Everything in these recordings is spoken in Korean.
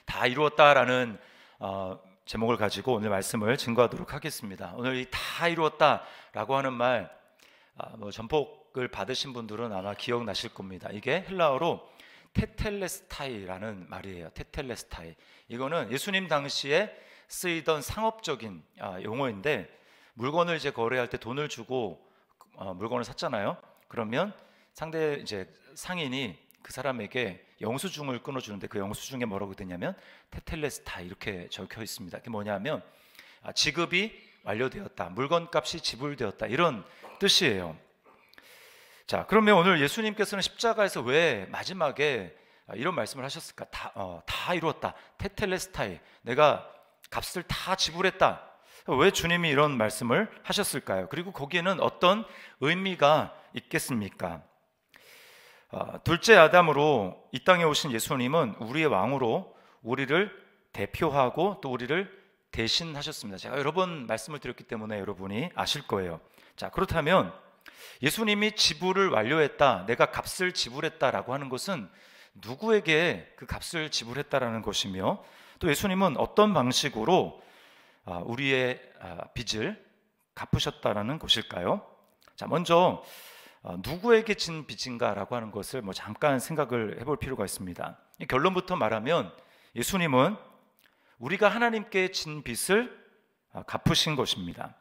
다 이루었다라는 제목을 가지고 오늘 말씀을 증거하도록 하겠습니다. 오늘 이 다 이루었다라고 하는 말, 전폭을 받으신 분들은 아마 기억나실 겁니다. 이게 헬라어로 테텔레스타이라는 말이에요. 테텔레스타이. 이거는 예수님 당시에 쓰이던 상업적인 용어인데, 물건을 이제 거래할 때 돈을 주고 물건을 샀잖아요. 그러면 상대 이제 상인이 그 사람에게 영수증을 끊어주는데, 그 영수증에 뭐라고 되냐면 테텔레스타이 이렇게 적혀 있습니다. 그게 뭐냐면 지급이 완료되었다, 물건값이 지불되었다, 이런 뜻이에요. 자, 그러면 오늘 예수님께서는 십자가에서 왜 마지막에 이런 말씀을 하셨을까? 다 이루었다, 테텔레스타이, 내가 값을 다 지불했다. 왜 주님이 이런 말씀을 하셨을까요? 그리고 거기에는 어떤 의미가 있겠습니까? 둘째 아담으로 이 땅에 오신 예수님은 우리의 왕으로 우리를 대표하고 또 우리를 대신하셨습니다. 제가 여러 번 말씀을 드렸기 때문에 여러분이 아실 거예요. 자, 그렇다면 예수님이 지불을 완료했다, 내가 값을 지불했다라고 하는 것은 누구에게 그 값을 지불했다라는 것이며, 또 예수님은 어떤 방식으로 우리의 빚을 갚으셨다라는 것일까요? 자, 먼저 누구에게 진 빚인가라고 하는 것을 잠깐 생각을 해볼 필요가 있습니다. 결론부터 말하면 예수님은 우리가 하나님께 진 빚을 갚으신 것입니다.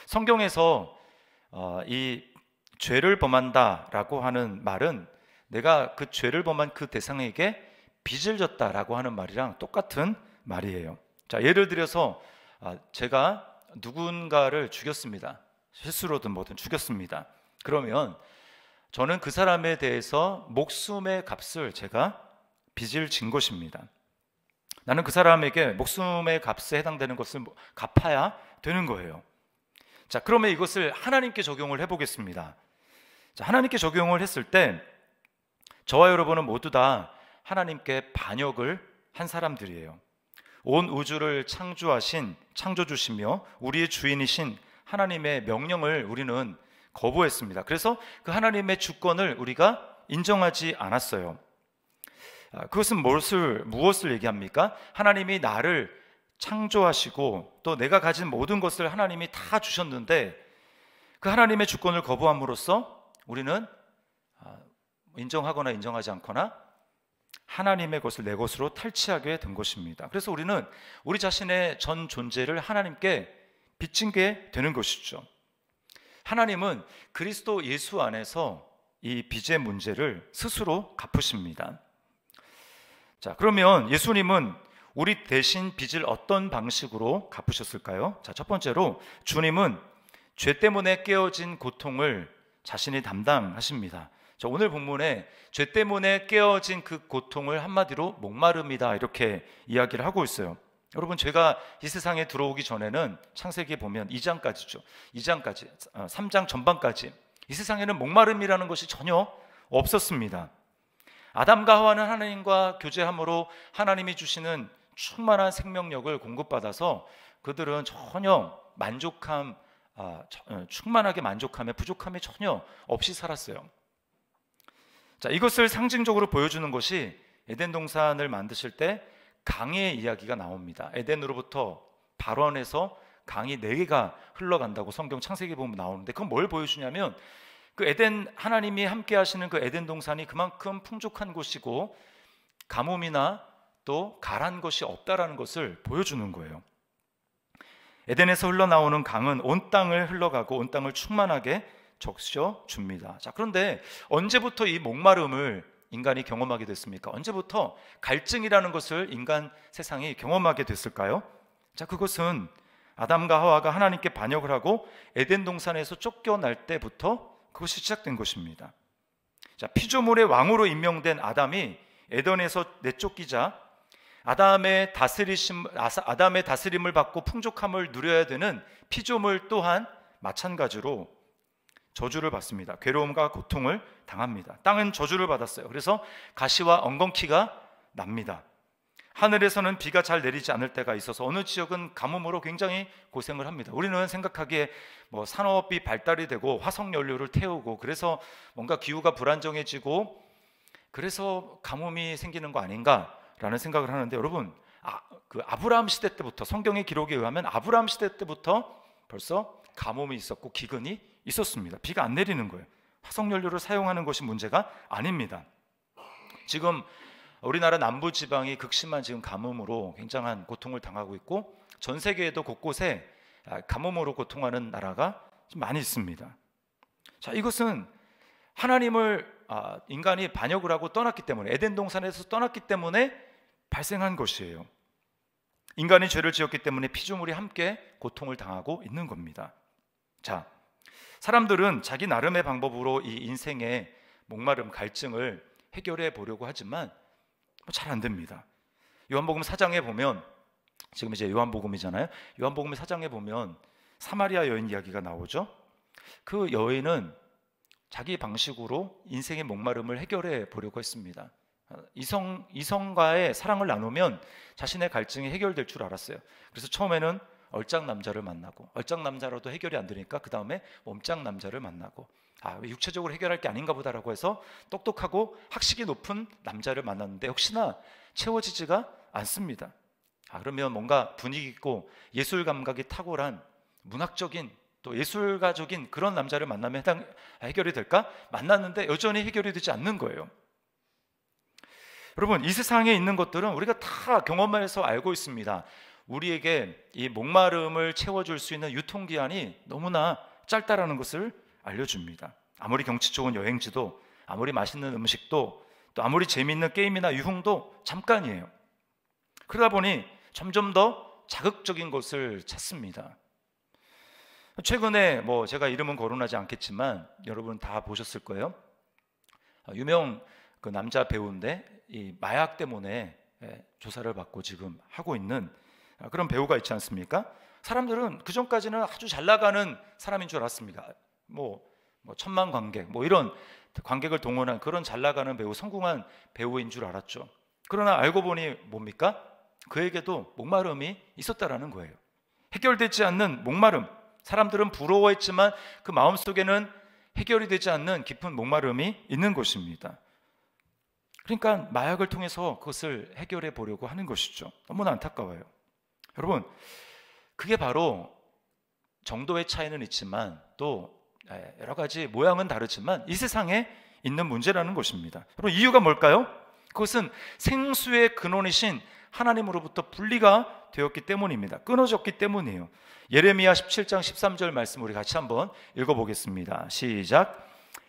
성경에서 이 죄를 범한다라고 하는 말은 내가 그 죄를 범한 그 대상에게 빚을 졌다라고 하는 말이랑 똑같은 말이에요. 자, 예를 들어서 제가 누군가를 죽였습니다. 실수로든 뭐든 죽였습니다. 그러면 저는 그 사람에 대해서 목숨의 값을 제가 빚을 진 것입니다. 나는 그 사람에게 목숨의 값에 해당되는 것을 갚아야 되는 거예요. 자, 그러면 이것을 하나님께 적용을 해보겠습니다. 자, 하나님께 적용을 했을 때 저와 여러분은 모두 다 하나님께 반역을 한 사람들이에요. 온 우주를 창조하신 창조주시며 우리의 주인이신 하나님의 명령을 우리는 거부했습니다. 그래서 그 하나님의 주권을 우리가 인정하지 않았어요. 그것은 무엇을 얘기합니까? 하나님이 나를 창조하시고 또 내가 가진 모든 것을 하나님이 다 주셨는데, 그 하나님의 주권을 거부함으로써 우리는 인정하거나 인정하지 않거나 하나님의 것을 내 것으로 탈취하게 된 것입니다. 그래서 우리는 우리 자신의 전 존재를 하나님께 빚진 게 되는 것이죠. 하나님은 그리스도 예수 안에서 이 빚의 문제를 스스로 갚으십니다. 자, 그러면 예수님은 우리 대신 빚을 어떤 방식으로 갚으셨을까요? 자, 첫 번째로 주님은 죄 때문에 깨어진 고통을 자신이 담당하십니다. 자, 오늘 본문에 죄 때문에 깨어진 그 고통을 한마디로 목마름이다, 이렇게 이야기를 하고 있어요. 여러분, 죄가 이 세상에 들어오기 전에는 창세기에 보면 2장까지죠. 2장까지, 3장 전반까지 이 세상에는 목마름이라는 것이 전혀 없었습니다. 아담과 하와는 하나님과 교제함으로 하나님이 주시는 충만한 생명력을 공급받아서 그들은 전혀 충만하게 만족하며 부족함이 전혀 없이 살았어요. 자, 이것을 상징적으로 보여주는 것이 에덴 동산을 만드실 때 강의 이야기가 나옵니다. 에덴으로부터 발원해서 강이 4개가 흘러간다고 성경 창세기 보면 나오는데, 그건 뭘 보여주냐면 그 에덴, 하나님이 함께 하시는 그 에덴 동산이 그만큼 풍족한 곳이고 가뭄이나 또 가란 것이 없다라는 것을 보여주는 거예요. 에덴에서 흘러나오는 강은 온 땅을 흘러가고 온 땅을 충만하게 적셔 줍니다. 자, 그런데 언제부터 이 목마름을 인간이 경험하게 됐습니까? 언제부터 갈증이라는 것을 인간 세상이 경험하게 됐을까요? 자, 그것은 아담과 하와가 하나님께 반역을 하고 에덴 동산에서 쫓겨날 때부터 그것이 시작된 것입니다. 자, 피조물의 왕으로 임명된 아담이 에덴에서 내쫓기자 아담의 다스림을 받고 풍족함을 누려야 되는 피조물 또한 마찬가지로 저주를 받습니다. 괴로움과 고통을 당합니다. 땅은 저주를 받았어요. 그래서 가시와 엉겅퀴가 납니다. 하늘에서는 비가 잘 내리지 않을 때가 있어서 어느 지역은 가뭄으로 굉장히 고생을 합니다. 우리는 생각하기에 산업이 발달이 되고 화석 연료를 태우고 그래서 뭔가 기후가 불안정해지고 그래서 가뭄이 생기는 거 아닌가 라는 생각을 하는데, 여러분, 그 아브라함 시대 때부터, 성경의 기록에 의하면 아브라함 시대 때부터 벌써 가뭄이 있었고 기근이 있었습니다. 비가 안 내리는 거예요. 화석연료를 사용하는 것이 문제가 아닙니다. 지금 우리나라 남부 지방이 극심한 지금 가뭄으로 굉장한 고통을 당하고 있고, 전 세계에도 곳곳에 가뭄으로 고통하는 나라가 많이 있습니다. 자, 이것은 하나님을 인간이 반역을 하고 떠났기 때문에, 에덴 동산에서 떠났기 때문에 발생한 것이에요. 인간이 죄를 지었기 때문에 피조물이 함께 고통을 당하고 있는 겁니다. 자, 사람들은 자기 나름의 방법으로 이 인생의 목마름, 갈증을 해결해 보려고 하지만 잘 안 됩니다. 요한복음 4장에 보면, 지금 이제 요한복음이잖아요. 요한복음 4장에 보면 사마리아 여인 이야기가 나오죠. 그 여인은 자기 방식으로 인생의 목마름을 해결해 보려고 했습니다. 이성과의 사랑을 나누면 자신의 갈증이 해결될 줄 알았어요. 그래서 처음에는 얼짱 남자를 만나고, 얼짱 남자로도 해결이 안 되니까 그 다음에 몸짱 남자를 만나고, 육체적으로 해결할 게 아닌가 보다라고 해서 똑똑하고 학식이 높은 남자를 만났는데 역시나 채워지지가 않습니다. 그러면 뭔가 분위기 있고 예술 감각이 탁월한 문학적인 또 예술가적인 그런 남자를 만나면 해결이 될까? 만났는데 여전히 해결이 되지 않는 거예요. 여러분, 이 세상에 있는 것들은 우리가 다 경험해서 알고 있습니다. 우리에게 이 목마름을 채워줄 수 있는 유통기한이 너무나 짧다라는 것을 알려줍니다. 아무리 경치 좋은 여행지도, 아무리 맛있는 음식도, 또 아무리 재미있는 게임이나 유흥도 잠깐이에요. 그러다 보니 점점 더 자극적인 것을 찾습니다. 최근에 제가 이름은 거론하지 않겠지만 여러분 다 보셨을 거예요. 유명 그 남자 배우인데 이 마약 때문에 조사를 받고 지금 하고 있는 그런 배우가 있지 않습니까? 사람들은 그 전까지는 아주 잘 나가는 사람인 줄 알았습니다. 천만 관객, 이런 관객을 동원한 그런 잘 나가는 배우, 성공한 배우인 줄 알았죠. 그러나 알고 보니 뭡니까? 그에게도 목마름이 있었다라는 거예요. 해결되지 않는 목마름. 사람들은 부러워했지만 그 마음속에는 해결이 되지 않는 깊은 목마름이 있는 것입니다. 그러니까 마약을 통해서 그것을 해결해 보려고 하는 것이죠. 너무나 안타까워요. 여러분, 그게 바로 정도의 차이는 있지만 또 여러 가지 모양은 다르지만 이 세상에 있는 문제라는 것입니다. 여러분, 이유가 뭘까요? 그것은 생수의 근원이신 하나님으로부터 분리가 되었기 때문입니다. 끊어졌기 때문이에요. 예레미야 17장 13절 말씀 우리 같이 한번 읽어보겠습니다. 시작.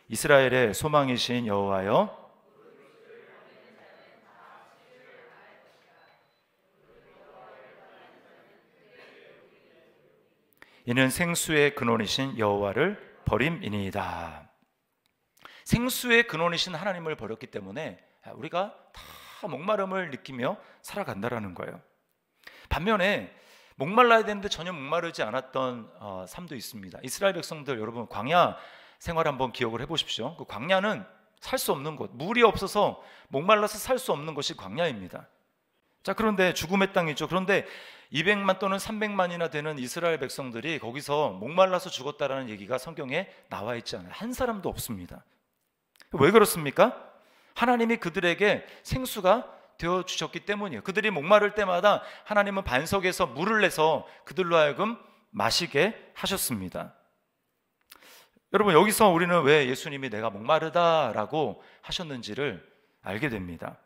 이스라엘의 소망이신 여호와여, 이는 생수의 근원이신 여호와를 버림이니이다. 생수의 근원이신 하나님을 버렸기 때문에 우리가 다 목마름을 느끼며 살아간다라는 거예요. 반면에 목말라야 되는데 전혀 목마르지 않았던 삶도 있습니다. 이스라엘 백성들, 여러분 광야 생활 한번 기억을 해보십시오. 그 광야는 살 수 없는 곳, 물이 없어서 목말라서 살 수 없는 것이 광야입니다. 자, 그런데 죽음의 땅이죠. 그런데 200만 또는 300만이나 되는 이스라엘 백성들이 거기서 목말라서 죽었다라는 얘기가 성경에 나와 있지 않아요. 한 사람도 없습니다. 왜 그렇습니까? 하나님이 그들에게 생수가 되어주셨기 때문이에요. 그들이 목마를 때마다 하나님은 반석에서 물을 내서 그들로 하여금 마시게 하셨습니다. 여러분, 여기서 우리는 왜 예수님이 내가 목마르다라고 하셨는지를 알게 됩니다.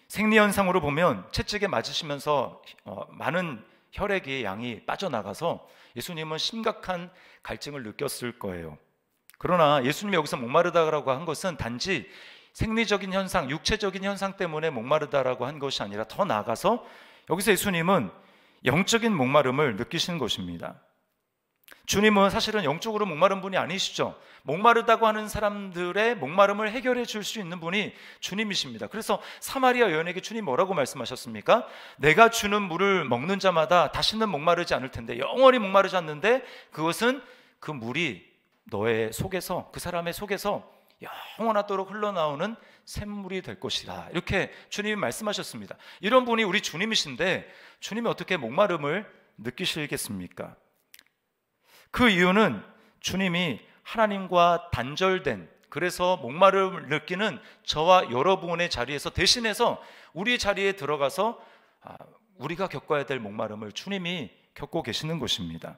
생리현상으로 보면 채찍에 맞으시면서 많은 혈액의 양이 빠져나가서 예수님은 심각한 갈증을 느꼈을 거예요. 그러나 예수님이 여기서 목마르다라고 한 것은 단지 생리적인 현상, 육체적인 현상 때문에 목마르다라고 한 것이 아니라 더 나아가서 여기서 예수님은 영적인 목마름을 느끼시는 것입니다. 주님은 사실은 영적으로 목마른 분이 아니시죠. 목마르다고 하는 사람들의 목마름을 해결해 줄 수 있는 분이 주님이십니다. 그래서 사마리아 여인에게 주님 뭐라고 말씀하셨습니까? 내가 주는 물을 먹는 자마다 다시는 목마르지 않을 텐데, 영원히 목마르지 않는데 그것은 그 물이 너의 속에서, 그 사람의 속에서 영원하도록 흘러나오는 샘물이 될 것이다. 이렇게 주님이 말씀하셨습니다. 이런 분이 우리 주님이신데 주님이 어떻게 목마름을 느끼시겠습니까? 그 이유는 주님이 하나님과 단절된 그래서 목마름을 느끼는 저와 여러분의 자리에서 대신해서 우리 자리에 들어가서 우리가 겪어야 될 목마름을 주님이 겪고 계시는 것입니다.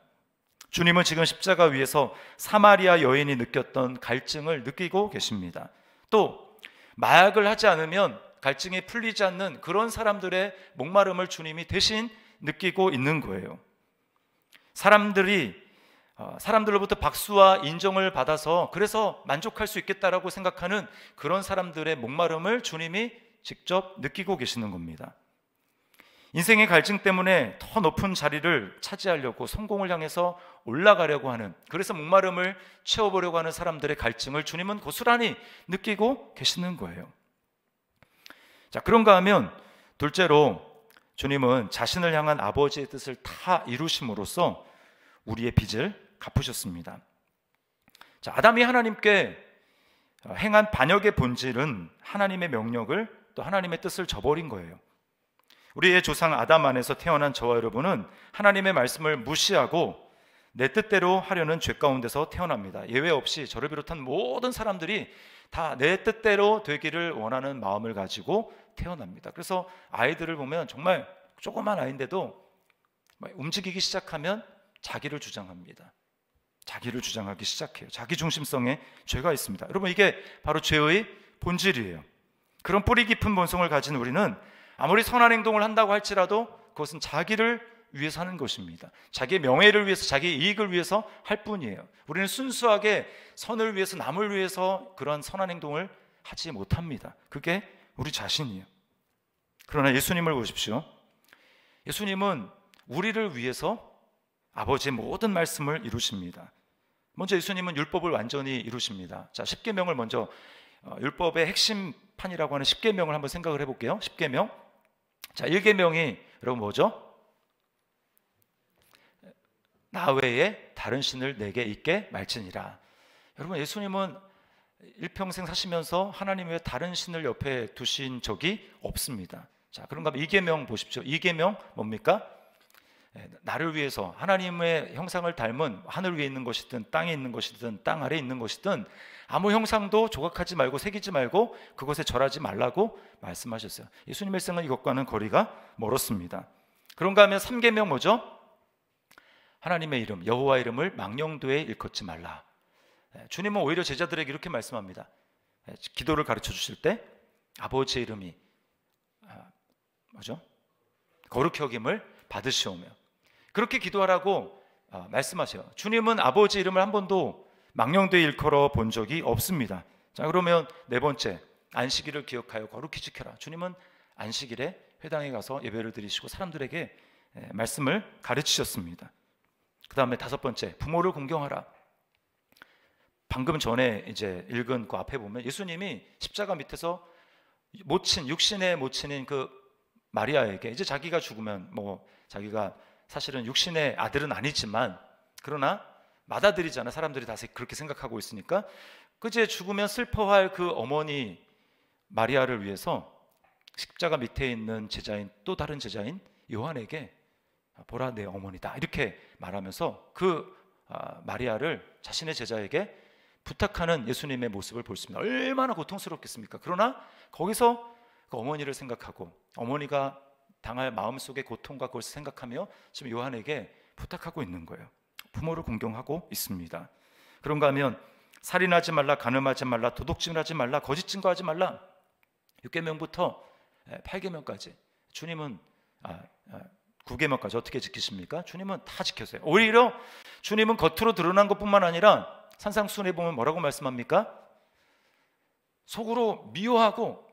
주님은 지금 십자가 위에서 사마리아 여인이 느꼈던 갈증을 느끼고 계십니다. 또 마약을 하지 않으면 갈증이 풀리지 않는 그런 사람들의 목마름을 주님이 대신 느끼고 있는 거예요. 사람들로부터 박수와 인정을 받아서 그래서 만족할 수 있겠다라고 생각하는 그런 사람들의 목마름을 주님이 직접 느끼고 계시는 겁니다. 인생의 갈증 때문에 더 높은 자리를 차지하려고 성공을 향해서 올라가려고 하는, 그래서 목마름을 채워보려고 하는 사람들의 갈증을 주님은 고스란히 느끼고 계시는 거예요. 자, 그런가 하면 둘째로 주님은 자신을 향한 아버지의 뜻을 다 이루심으로써 우리의 빚을 갚으셨습니다. 자, 아담이 하나님께 행한 반역의 본질은 하나님의 명령을 또 하나님의 뜻을 저버린 거예요. 우리의 조상 아담 안에서 태어난 저와 여러분은 하나님의 말씀을 무시하고 내 뜻대로 하려는 죄 가운데서 태어납니다. 예외 없이 저를 비롯한 모든 사람들이 다 내 뜻대로 되기를 원하는 마음을 가지고 태어납니다. 그래서 아이들을 보면 정말 조그만 아이인데도 움직이기 시작하면 자기를 주장합니다. 자기를 주장하기 시작해요. 자기 중심성에 죄가 있습니다. 여러분, 이게 바로 죄의 본질이에요. 그런 뿌리 깊은 본성을 가진 우리는 아무리 선한 행동을 한다고 할지라도 그것은 자기를 위해서 하는 것입니다. 자기의 명예를 위해서, 자기의 이익을 위해서 할 뿐이에요. 우리는 순수하게 선을 위해서, 남을 위해서 그런 선한 행동을 하지 못합니다. 그게 우리 자신이에요. 그러나 예수님을 보십시오. 예수님은 우리를 위해서 아버지의 모든 말씀을 이루십니다. 먼저 예수님은 율법을 완전히 이루십니다. 자, 십계명을 먼저, 율법의 핵심판이라고 하는 십계명을 한번 생각을 해볼게요. 십계명. 자, 1계명이 여러분 뭐죠? 나 외에 다른 신을 내게 있게 말지니라. 여러분, 예수님은 일평생 사시면서 하나님 외에 다른 신을 옆에 두신 적이 없습니다. 자, 그런가 하면 2계명 보십시오. 2계명 뭡니까? 나를 위해서 하나님의 형상을 닮은 하늘 위에 있는 것이든 땅에 있는 것이든 땅 아래에 있는 것이든 아무 형상도 조각하지 말고 새기지 말고 그것에 절하지 말라고 말씀하셨어요. 예수님의 일생은 이것과는 거리가 멀었습니다. 그런가 하면 3계명 뭐죠? 하나님의 이름, 여호와 이름을 망령되이 일컫지 말라. 주님은 오히려 제자들에게 이렇게 말씀합니다. 기도를 가르쳐 주실 때 아버지의 이름이 뭐죠? 거룩히 여김을 받으시오며 그렇게 기도하라고 말씀하세요. 주님은 아버지 이름을 한 번도 망령되이 일컬어 본 적이 없습니다. 자, 그러면 네 번째, 안식일을 기억하여 거룩히 지켜라. 주님은 안식일에 회당에 가서 예배를 드리시고 사람들에게 말씀을 가르치셨습니다. 그 다음에 다섯 번째, 부모를 공경하라. 방금 전에 이제 읽은 그 앞에 보면 예수님이 십자가 밑에서 육신의 모친인 그 마리아에게 이제 자기가 죽으면 뭐 자기가 사실은 육신의 아들은 아니지만 그러나 맏아들이잖아. 사람들이 다 그렇게 생각하고 있으니까 그제 죽으면 슬퍼할 그 어머니 마리아를 위해서 십자가 밑에 있는 제자인 또 다른 제자인 요한에게 보라 내 어머니다 이렇게 말하면서 그 마리아를 자신의 제자에게 부탁하는 예수님의 모습을 볼 수 있습니다. 얼마나 고통스럽겠습니까? 그러나 거기서 그 어머니를 생각하고 어머니가 당할 마음속의 고통과 그것을 생각하며 지금 요한에게 부탁하고 있는 거예요. 부모를 공경하고 있습니다. 그런가 하면 살인하지 말라, 간음하지 말라, 도둑질하지 말라, 거짓 증거하지 말라 6계명부터 8계명까지 주님은 9계명까지 어떻게 지키십니까? 주님은 다 지켰어요. 오히려 주님은 겉으로 드러난 것뿐만 아니라 산상수훈에 보면 뭐라고 말씀합니까? 속으로 미워하고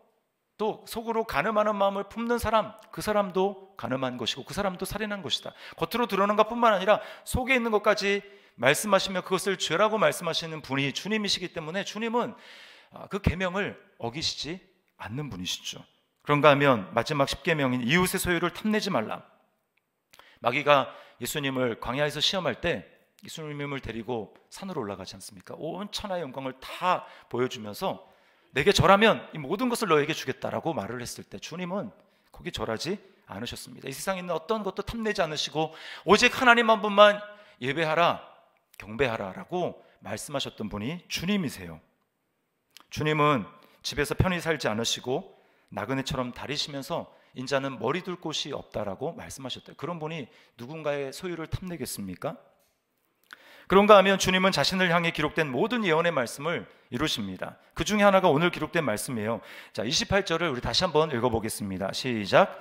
또 속으로 간음하는 마음을 품는 사람, 그 사람도 간음한 것이고 그 사람도 살인한 것이다. 겉으로 드러난 것뿐만 아니라 속에 있는 것까지 말씀하시며 그것을 죄라고 말씀하시는 분이 주님이시기 때문에 주님은 그 계명을 어기시지 않는 분이시죠. 그런가 하면 마지막 10계명인 이웃의 소유를 탐내지 말라. 마귀가 예수님을 광야에서 시험할 때 예수님을 데리고 산으로 올라가지 않습니까? 온 천하의 영광을 다 보여주면서 내게 절하면 이 모든 것을 너에게 주겠다라고 말을 했을 때 주님은 거기 절하지 않으셨습니다. 이 세상에 있는 어떤 것도 탐내지 않으시고 오직 하나님 한 분만 예배하라, 경배하라 라고 말씀하셨던 분이 주님이세요. 주님은 집에서 편히 살지 않으시고 나그네처럼 다니시면서 인자는 머리 둘 곳이 없다라고 말씀하셨대요. 그런 분이 누군가의 소유를 탐내겠습니까? 그런가 하면 주님은 자신을 향해 기록된 모든 예언의 말씀을 이루십니다. 그 중에 하나가 오늘 기록된 말씀이에요. 자, 28절을 우리 다시 한번 읽어보겠습니다. 시작.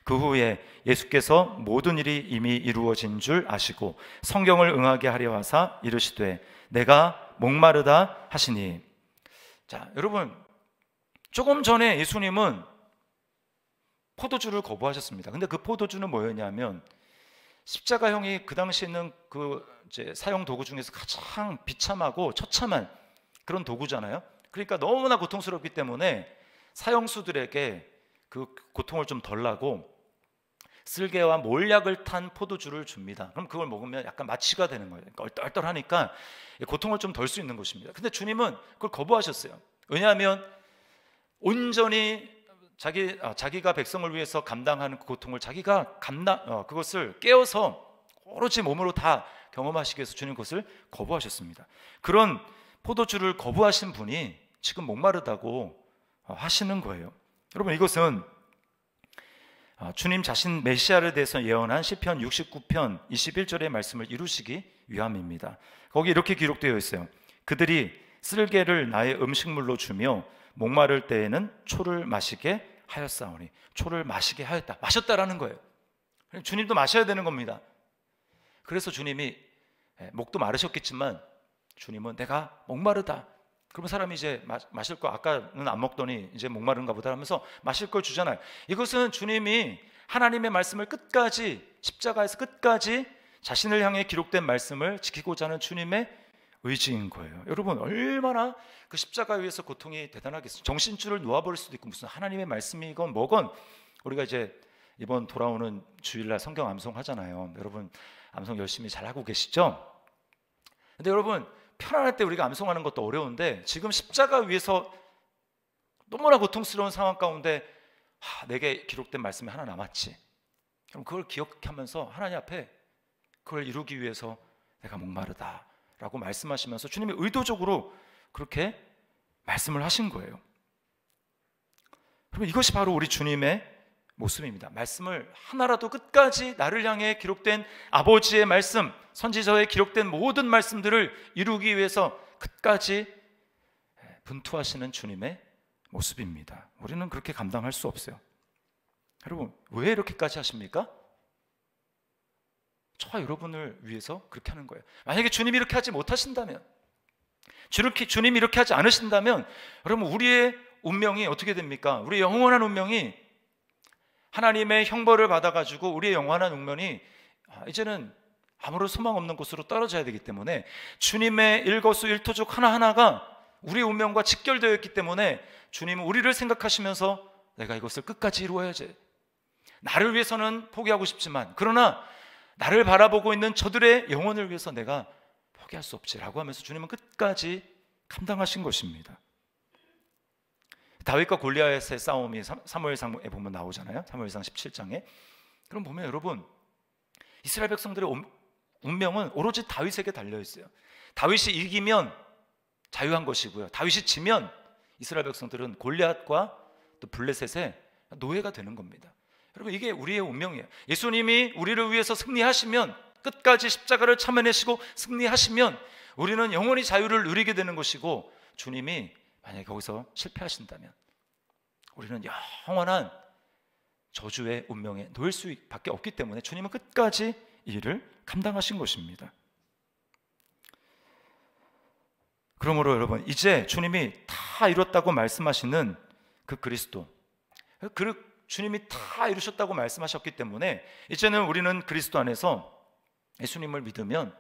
그 후에 예수께서 모든 일이 이미 이루어진 줄 아시고 성경을 응하게 하려 하사 이르시되 내가 목마르다 하시니. 자, 여러분, 조금 전에 예수님은 포도주를 거부하셨습니다. 근데 그 포도주는 뭐였냐면 십자가형이 그 당시에는 이제 사용 도구 중에서 가장 비참하고 처참한 그런 도구잖아요. 그러니까 너무나 고통스럽기 때문에 사형수들에게 그 고통을 좀 덜 나고 쓸개와 몰약을 탄 포도주를 줍니다. 그럼 그걸 먹으면 약간 마취가 되는 거예요. 그러니까 얼떨떨하니까 고통을 좀 덜 수 있는 것입니다. 근데 주님은 그걸 거부하셨어요. 왜냐하면 온전히 자기가 백성을 위해서 감당하는 그 고통을 자기가 그것을 깨어서 오로지 몸으로 다 경험하시기 위해서 주님 그것을 거부하셨습니다. 그런 포도주를 거부하신 분이 지금 목마르다고 하시는 거예요. 여러분, 이것은 주님 자신 메시아를 대해서 예언한 시편 69편 21절의 말씀을 이루시기 위함입니다. 거기 이렇게 기록되어 있어요. 그들이 쓸개를 나의 음식물로 주며 목마를 때에는 초를 마시게 하였사오니. 초를 마시게 하였다, 마셨다라는 거예요. 주님도 마셔야 되는 겁니다. 그래서 주님이 목도 마르셨겠지만 주님은 내가 목마르다. 그러면 사람이 이제 마실 거 아까는 안 먹더니 이제 목마른가 보다 하면서 마실 걸 주잖아요. 이것은 주님이 하나님의 말씀을 끝까지, 십자가에서 끝까지 자신을 향해 기록된 말씀을 지키고자 하는 주님의 의지인 거예요. 여러분, 얼마나 그 십자가 위에서 고통이 대단하겠어요. 정신줄을 놓아버릴 수도 있고, 무슨 하나님의 말씀이건 뭐건. 우리가 이제 이번 돌아오는 주일날 성경 암송 하잖아요. 여러분 암송 열심히 잘 하고 계시죠? 근데 여러분, 편안할 때 우리가 암송하는 것도 어려운데 지금 십자가 위에서 너무나 고통스러운 상황 가운데 내게 기록된 말씀이 하나 남았지. 그럼 그걸 기억하면서 하나님 앞에 그걸 이루기 위해서 내가 목마르다 라고 말씀하시면서 주님이 의도적으로 그렇게 말씀을 하신 거예요. 여러분, 이것이 바로 우리 주님의 모습입니다. 말씀을 하나라도 끝까지 나를 향해 기록된 아버지의 말씀, 선지서에 기록된 모든 말씀들을 이루기 위해서 끝까지 분투하시는 주님의 모습입니다. 우리는 그렇게 감당할 수 없어요. 여러분, 왜 이렇게까지 하십니까? 저와 여러분을 위해서 그렇게 하는 거예요. 만약에 주님이 이렇게 하지 못하신다면, 주님이 이렇게 하지 않으신다면 여러분, 우리의 운명이 어떻게 됩니까? 우리의 영원한 운명이 하나님의 형벌을 받아가지고 우리의 영원한 운명이 이제는 아무런 소망 없는 곳으로 떨어져야 되기 때문에 주님의 일거수일투족 하나하나가 우리의 운명과 직결되어 있기 때문에 주님은 우리를 생각하시면서 내가 이것을 끝까지 이루어야지. 나를 위해서는 포기하고 싶지만 그러나 나를 바라보고 있는 저들의 영혼을 위해서 내가 포기할 수 없지라고 하면서 주님은 끝까지 감당하신 것입니다. 다윗과 골리앗의 싸움이 사무엘상에 보면 나오잖아요. 사무엘상 17장에. 그럼 보면 여러분, 이스라엘 백성들의 운명은 오로지 다윗에게 달려 있어요. 다윗이 이기면 자유한 것이고요, 다윗이 지면 이스라엘 백성들은 골리앗과 또 블레셋의 노예가 되는 겁니다. 여러분, 이게 우리의 운명이에요. 예수님이 우리를 위해서 승리하시면, 끝까지 십자가를 참아내시고 승리하시면 우리는 영원히 자유를 누리게 되는 것이고, 주님이 만약에 거기서 실패하신다면 우리는 영원한 저주의 운명에 놓일 수밖에 없기 때문에 주님은 끝까지 이 일을 감당하신 것입니다. 그러므로 여러분, 이제 주님이 다 이뤘다고 말씀하시는 그 그리스도, 주님이 다 이루셨다고 말씀하셨기 때문에 이제는 우리는 그리스도 안에서 예수님을 믿으면,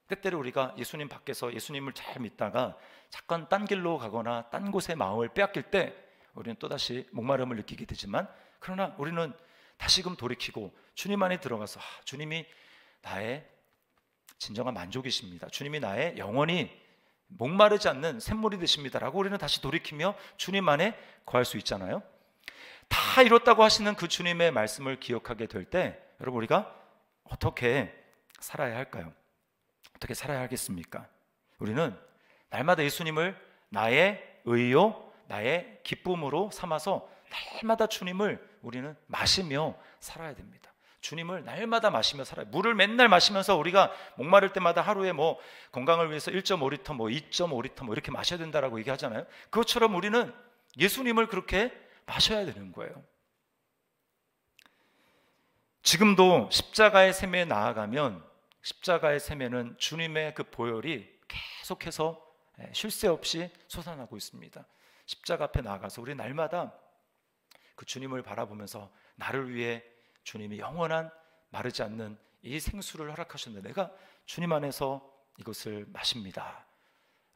때때로 우리가 예수님 밖에서 예수님을 잘 믿다가 잠깐 딴 길로 가거나 딴 곳에 마음을 빼앗길 때 우리는 또다시 목마름을 느끼게 되지만, 그러나 우리는 다시금 돌이키고 주님 안에 들어가서 주님이 나의 진정한 만족이십니다, 주님이 나의 영원히 목마르지 않는 샘물이 되십니다 라고 우리는 다시 돌이키며 주님 안에 거할 수 있잖아요. 다 이뤘다고 하시는 그 주님의 말씀을 기억하게 될 때 여러분, 우리가 어떻게 살아야 할까요? 어떻게 살아야 하겠습니까? 우리는 날마다 예수님을 나의 의요 나의 기쁨으로 삼아서 날마다 주님을 우리는 마시며 살아야 됩니다. 주님을 날마다 마시며 살아요. 물을 맨날 마시면서 우리가 목마를 때마다 하루에 뭐 건강을 위해서 1.5리터, 뭐 2.5리터 뭐 이렇게 마셔야 된다라고 얘기하잖아요. 그것처럼 우리는 예수님을 그렇게 마셔야 되는 거예요. 지금도 십자가의 셈에 나아가면 십자가의 셈에는 주님의 그 보혈이 계속해서 쉴 새 없이 솟아나고 있습니다. 십자가 앞에 나아가서 우리 날마다 그 주님을 바라보면서 나를 위해 주님이 영원한 마르지 않는 이 생수를 허락하셨는데 내가 주님 안에서 이것을 마십니다.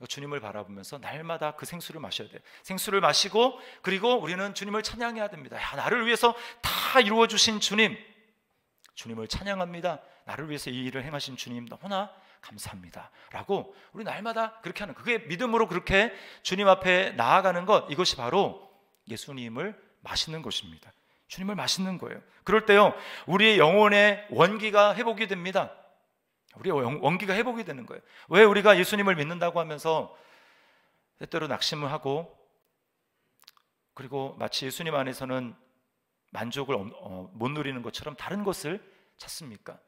주님을 바라보면서 날마다 그 생수를 마셔야 돼요. 생수를 마시고 그리고 우리는 주님을 찬양해야 됩니다. 야, 나를 위해서 다 이루어주신 주님, 주님을 찬양합니다. 나를 위해서 이 일을 행하신 주님 너무나 감사합니다 라고 우리 날마다 그렇게 하는, 그게 믿음으로 그렇게 주님 앞에 나아가는 것, 이것이 바로 예수님을 마시는 것입니다. 주님을 마시는 거예요. 그럴 때요 우리의 영혼의 원기가 회복이 됩니다. 우리의 원기가 회복이 되는 거예요. 왜 우리가 예수님을 믿는다고 하면서 때때로 낙심을 하고 그리고 마치 예수님 안에서는 만족을 못 누리는 것처럼 다른 것을 찾습니까?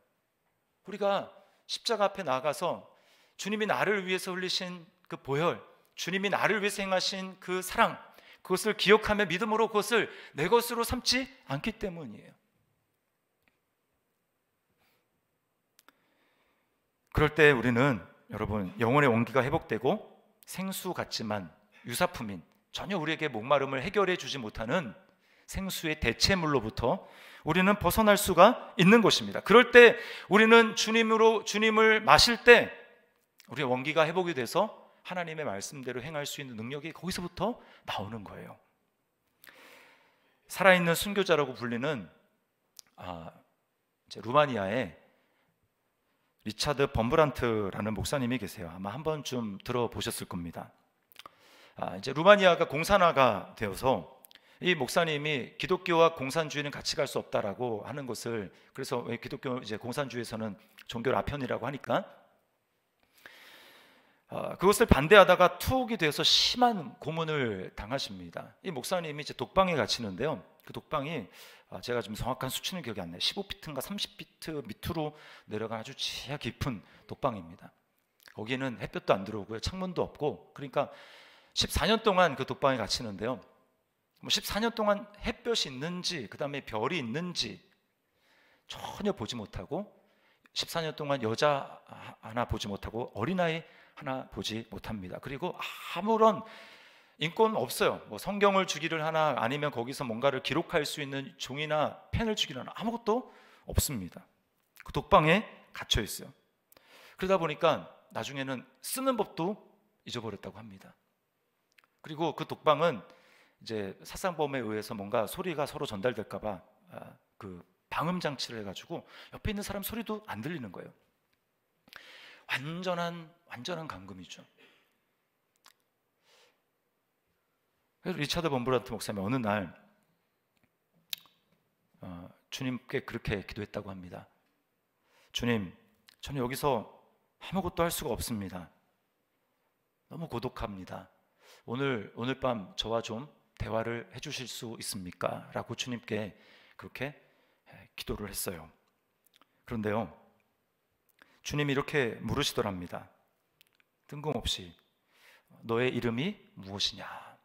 우리가 십자가 앞에 나가서 주님이 나를 위해서 흘리신 그 보혈, 주님이 나를 위해서 행하신 그 사랑, 그것을 기억하며 믿음으로 그것을 내 것으로 삼지 않기 때문이에요. 그럴 때 우리는 여러분 영혼의 원기가 회복되고 생수 같지만 유사품인, 전혀 우리에게 목마름을 해결해 주지 못하는 생수의 대체물로부터 우리는 벗어날 수가 있는 것입니다. 그럴 때 우리는 주님을 마실 때 우리의 원기가 회복이 돼서 하나님의 말씀대로 행할 수 있는 능력이 거기서부터 나오는 거예요. 살아있는 순교자라고 불리는 이제 루마니아에 리차드 범브란트라는 목사님이 계세요. 아마 한 번쯤 들어보셨을 겁니다. 이제 루마니아가 공산화가 되어서 이 목사님이 기독교와 공산주의는 같이 갈 수 없다라고 하는 것을, 그래서 기독교 이제 공산주의에서는 종교 라편이라고 하니까 그것을 반대하다가 투옥이 돼서 심한 고문을 당하십니다. 이 목사님이 이제 독방에 갇히는데요. 그 독방이 제가 좀 정확한 수치는 기억이 안 나요. 15피트인가 30피트 밑으로 내려간 아주 지하 깊은 독방입니다. 거기는 햇볕도 안 들어오고요, 창문도 없고, 그러니까 14년 동안 그 독방에 갇히는데요. 14년 동안 햇볕이 있는지 그 다음에 별이 있는지 전혀 보지 못하고 14년 동안 여자 하나 보지 못하고 어린아이 하나 보지 못합니다. 그리고 아무런 인권 없어요. 뭐 성경을 주기를 하나 아니면 거기서 뭔가를 기록할 수 있는 종이나 펜을 주기를 하나 아무것도 없습니다. 그 독방에 갇혀 있어요. 그러다 보니까 나중에는 쓰는 법도 잊어버렸다고 합니다. 그리고 그 독방은 이제 사상범에 의해서 뭔가 소리가 서로 전달될까봐 그 방음 장치를 해가지고 옆에 있는 사람 소리도 안 들리는 거예요. 완전한 감금이죠. 그래서 리차드 범브란트 목사님이 어느 날 주님께 그렇게 기도했다고 합니다. 주님, 저는 여기서 아무것도 할 수가 없습니다. 너무 고독합니다. 오늘 밤 저와 좀 대화를 해주실 수 있습니까? 라고 주님께 그렇게 기도를 했어요. 그런데요, 주님이 이렇게 물으시더랍니다. 뜬금없이 너의 이름이 무엇이냐?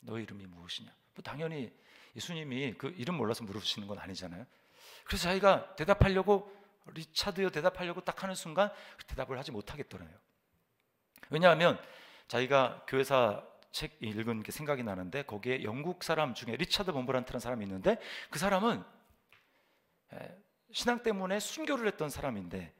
너의 이름이 무엇이냐? 뭐 당연히 예수님이 그 이름 몰라서 물으시는 건 아니잖아요. 그래서 자기가 대답하려고, 리차드요 대답하려고 딱 하는 순간 대답을 하지 못하겠더라고요. 왜냐하면 자기가 교회사 책 읽은 게 생각이 나는데 거기에 영국 사람 중에 리차드 범브란트라는 사람이 있는데 그 사람은 신앙 때문에 순교를 했던 사람인데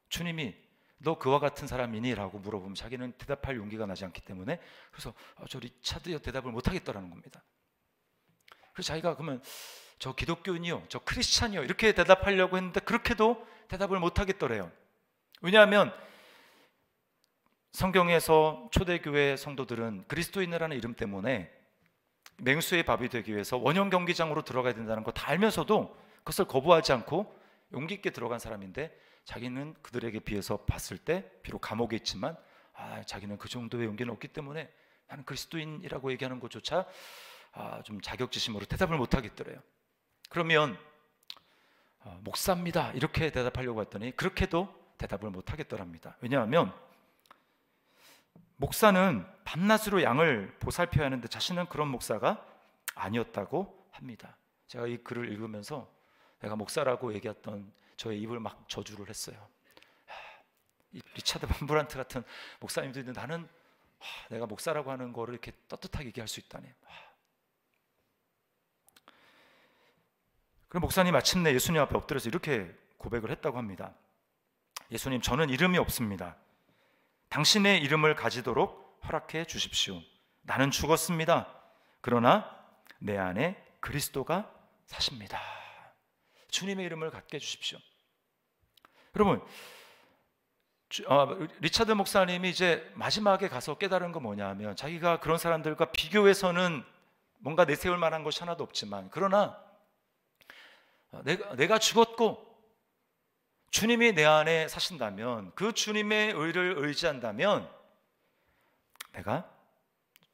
주님이 너 그와 같은 사람이니? 라고 물어보면 자기는 대답할 용기가 나지 않기 때문에 그래서 저 리차드요 대답을 못하겠더라는 겁니다. 그래서 자기가 그러면 저 기독교인이요, 저 크리스찬이요 이렇게 대답하려고 했는데 그렇게도 대답을 못하겠더래요. 왜냐하면 성경에서 초대교회 성도들은 그리스도인이라는 이름 때문에 맹수의 밥이 되기 위해서 원형 경기장으로 들어가야 된다는 거 다 알면서도 그것을 거부하지 않고 용기 있게 들어간 사람인데 자기는 그들에게 비해서 봤을 때 비록 감옥에 있지만 자기는 그 정도의 용기는 없기 때문에 나는 그리스도인이라고 얘기하는 것조차 좀 자격지심으로 대답을 못 하겠더래요. 그러면 목사입니다 이렇게 대답하려고 했더니 그렇게도 대답을 못 하겠더랍니다. 왜냐하면 목사는 밤낮으로 양을 보살펴야 하는데 자신은 그런 목사가 아니었다고 합니다. 제가 이 글을 읽으면서 내가 목사라고 얘기했던 저의 입을 막 저주를 했어요. 이 리차드 반 브란트 같은 목사님들이 나는 내가 목사라고 하는 거를 이렇게 떳떳하게 얘기할 수 있다니. 그럼 목사님 마침내 예수님 앞에 엎드려서 이렇게 고백을 했다고 합니다. 예수님, 저는 이름이 없습니다. 당신의 이름을 가지도록 허락해 주십시오. 나는 죽었습니다. 그러나 내 안에 그리스도가 사십니다. 주님의 이름을 갖게 해주십시오. 여러분, 리차드 목사님이 이제 마지막에 가서 깨달은 건 뭐냐 하면 자기가 그런 사람들과 비교해서는 뭔가 내세울 만한 것이 하나도 없지만 그러나 내가 죽었고 주님이 내 안에 사신다면 그 주님의 의를 의지한다면 내가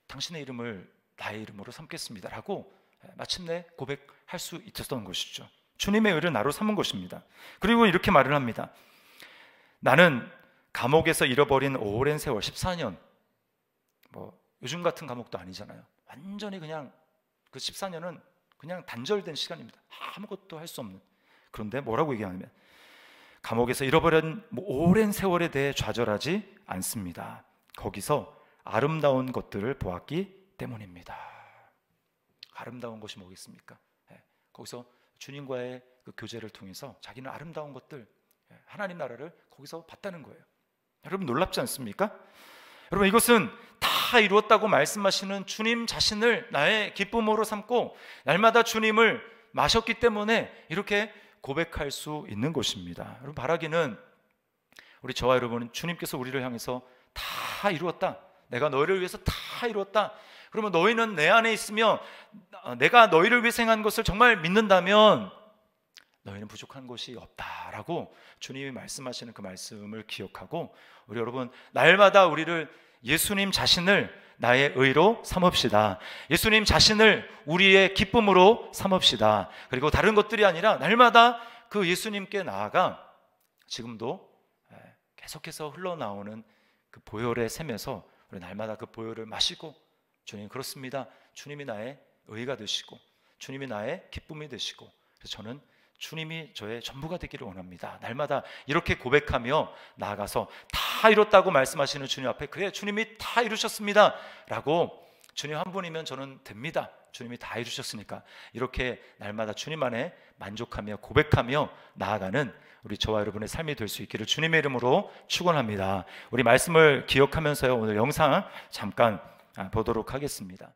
당신의 이름을 나의 이름으로 삼겠습니다 라고 마침내 고백할 수 있었던 것이죠. 주님의 의를 나로 삼은 것입니다. 그리고 이렇게 말을 합니다. 나는 감옥에서 잃어버린 오랜 세월 14년, 뭐 요즘 같은 감옥도 아니잖아요. 완전히 그냥 그 14년은 그냥 단절된 시간입니다. 아무것도 할 수 없는. 그런데 뭐라고 얘기하냐면 감옥에서 잃어버린 오랜 세월에 대해 좌절하지 않습니다. 거기서 아름다운 것들을 보았기 때문입니다. 아름다운 것이 뭐겠습니까? 거기서 주님과의 그 교제를 통해서 자기는 아름다운 것들, 하나님 나라를 거기서 봤다는 거예요. 여러분 놀랍지 않습니까? 여러분 이것은 다 이루었다고 말씀하시는 주님 자신을 나의 기쁨으로 삼고 날마다 주님을 마셨기 때문에 이렇게 고백할 수 있는 것입니다. 여러분 바라기는 우리 저와 여러분은 주님께서 우리를 향해서 다 이루었다. 내가 너희를 위해서 다 이루었다. 그러면 너희는 내 안에 있으며 내가 너희를 위해 행한 것을 정말 믿는다면 너희는 부족한 것이 없다라고 주님이 말씀하시는 그 말씀을 기억하고 우리 여러분 날마다 우리를 예수님 자신을 나의 의로 삼읍시다. 예수님 자신을 우리의 기쁨으로 삼읍시다. 그리고 다른 것들이 아니라 날마다 그 예수님께 나아가 지금도 계속해서 흘러나오는 그 보혈의 샘에서 우리 날마다 그 보혈을 마시고 주님 그렇습니다. 주님이 나의 의가 되시고 주님이 나의 기쁨이 되시고 그래서 저는 주님이 저의 전부가 되기를 원합니다. 날마다 이렇게 고백하며 나아가서 다 이뤘다고 말씀하시는 주님 앞에 그래 주님이 다 이루셨습니다 라고 주님 한 분이면 저는 됩니다. 주님이 다 이루셨으니까 이렇게 날마다 주님 안에 만족하며 고백하며 나아가는 우리 저와 여러분의 삶이 될 수 있기를 주님의 이름으로 축원합니다. 우리 말씀을 기억하면서요 오늘 영상 잠깐 보도록 하겠습니다.